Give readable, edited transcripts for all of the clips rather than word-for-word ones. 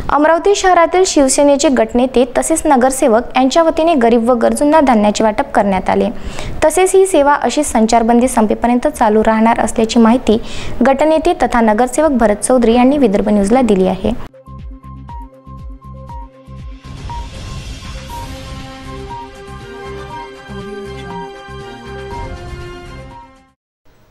अमरावती शहरातील शिवसेनेचे गटनेते तसेच नगरसेवक यांच्या वतीने गरीब व गरजूंना धान्याचे वाटप करण्यात आले। तसेच ही सेवा अशी संचारबंदी संपेपर्यंत चालू राहणार असल्याची माहिती गटनेते तथा नगरसेवक भरत चौधरी यांनी विदर्भ न्यूजला दिली आहे।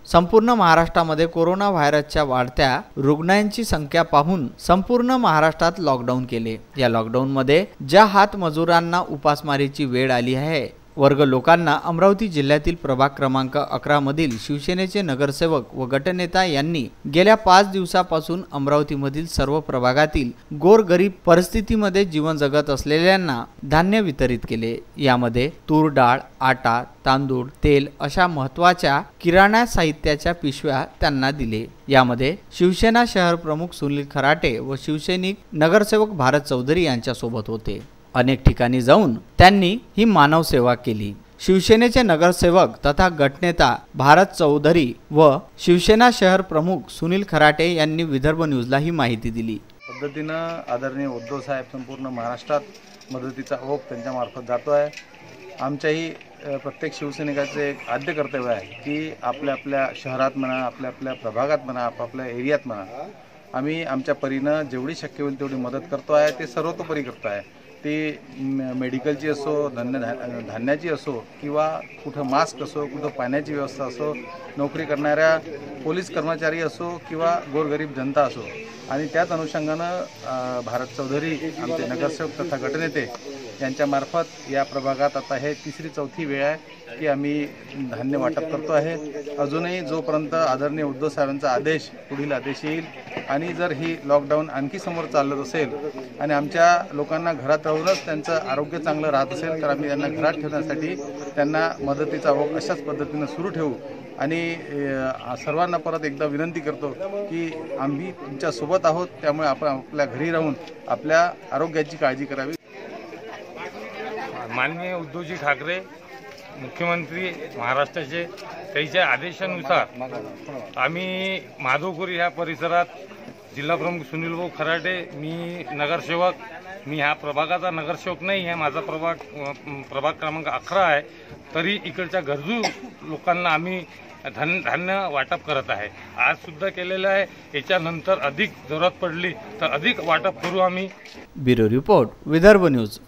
संपूर्ण महाराष्ट्रामध्ये कोरोना व्हायरसच्या वाढत्या रुग्णांची संख्या पाहून संपूर्ण महाराष्ट्रात लॉकडाऊन केले। या लॉकडाऊनमध्ये ज्या हातमजुरांना उपासमारीची वेळ आली आहे, वर्ग लोकांना अमरावती जिल्ह्यातील प्रभाग क्रमांक 11 मधील शिवसेनेचे नगरसेवक व गटनेता यांनी गेल्या 5 दिवसापासून अमरावतीमधील सर्व प्रभागातील गोरगरीब परिस्थितीमध्ये जीवन जगत असलेल्यांना धान्य वितरित केले। यामध्ये तूर डाळ, आटा, तांदूळ, तेल अशा महत्त्वाच्या किराणा साहित्याच्या पिशव्या त्यांना दिले। यामध्ये शिवसेना शहर प्रमुख सुनील खराटे व शिवसैनिक नगरसेवक भारत चौधरी यांच्या सोबत होते। अनेक ठिकाणी जाऊन त्यांनी ही मानव सेवा केली। शिवसेनेचे नगरसेवक तथा गटनेता भारत चौधरी व शिवसेना शहर प्रमुख सुनील खराटे यांनी विदर्भ न्यूजला ही माहिती दिली। पद्धतीनं आदरणीय उद्धव साहेब संपूर्ण महाराष्ट्रात मदतीचा ओघ त्यांच्या मार्फत जातो आहे। आमच्याही प्रत्येक शिवसैनिकाचे एक आद्य कर्तव्य आहे की आपल्या शहरात म्हणा, आपल्या प्रभागात म्हणा, आपल्या एरियात म्हणा, आम्ही आमच्या परीनं जेवढी शक्य होईल तेवढी मदत करतो आहे। ते सर्वतोपरी करतो आहे। ती मेडिकलची असो, धान्याची असो किंवा कुठं मास्क असो, कुठं पाण्याची व्यवस्था असो, नोकरी करणाऱ्या पोलीस कर्मचारी असो किंवा गोरगरीब जनता असो। आणि त्याच अनुषंगानं भारत चौधरी आमचे नगरसेवक तथा गटनेते यांच्या मार्फत या प्रभागात आता हे 3री-4थी वेळ आहे की आम्ही धान्य वाटप करतो आहे। अजूनही जोपर्यंत आदरणीय उद्धव साहेबांचा पुढील आदेश येईल आणि जर ही लॉकडाऊन आणखी समोर चालत असेल आणि आमच्या लोकांना घरात राहूनच त्यांचं आरोग्य चांगलं राहत असेल तर आम्ही त्यांना घरात ठेवण्यासाठी त्यांना मदतीचा ओघ अशाच पद्धतीनं सुरू ठेवू। आणि सर्वांना परत एकदा विनंती करतो की आम्ही तुमच्यासोबत आहोत, त्यामुळे आपण आपल्या घरी राहून आपल्या आरोग्याची काळजी करावी। माननीय उद्धवजी ठाकरे मुख्यमंत्री महाराष्ट्राचे, त्यांच्या आदेशानुसार आम्ही माधवपुरी ह्या परिसरात जिल्हा प्रमुख सुनील भाऊ खराटे, मी नगरसेवक, मी ह्या प्रभागाचा नगरसेवक नाही आहे, माझा प्रभाग क्रमांक 11 आहे, तरी इकडच्या गरजू लोकांना आम्ही धान्य वाटप करत आहे। आज सुद्धा केलेलं आहे। याच्यानंतर अधिक जरूरत पडली तर अधिक वाटप करू आम्ही। Bureau report, Vidarbha news.